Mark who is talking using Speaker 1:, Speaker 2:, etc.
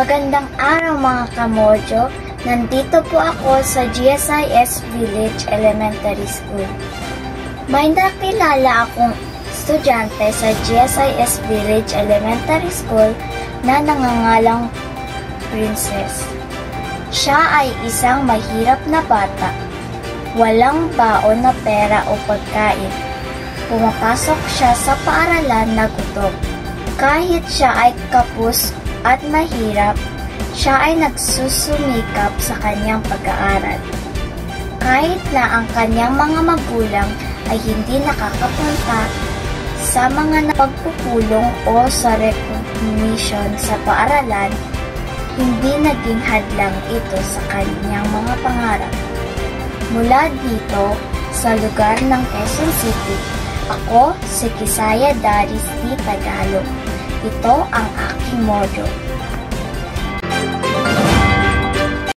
Speaker 1: Magandang araw mga kamodyo. Nandito po ako sa GSIS Village Elementary School. May nakilala akong estudyante sa GSIS Village Elementary School na nangangalang Princess. Siya ay isang mahirap na bata. Walang baon na pera o pagkain. Pumapasok siya sa paaralan na gutom. Kahit siya ay kapos at mahirap, siya ay nagsusumikap sa kanyang pag-aaral. Kahit na ang kanyang mga magulang ay hindi nakakapunta sa mga pagpupulong o sa recognition sa paaralan, hindi naging hadlang ito sa kanyang mga pangarap. Mula dito, sa lugar ng Quezon City, ako si Kisaya Daris Di Tagalog. Ito ang aking modyo.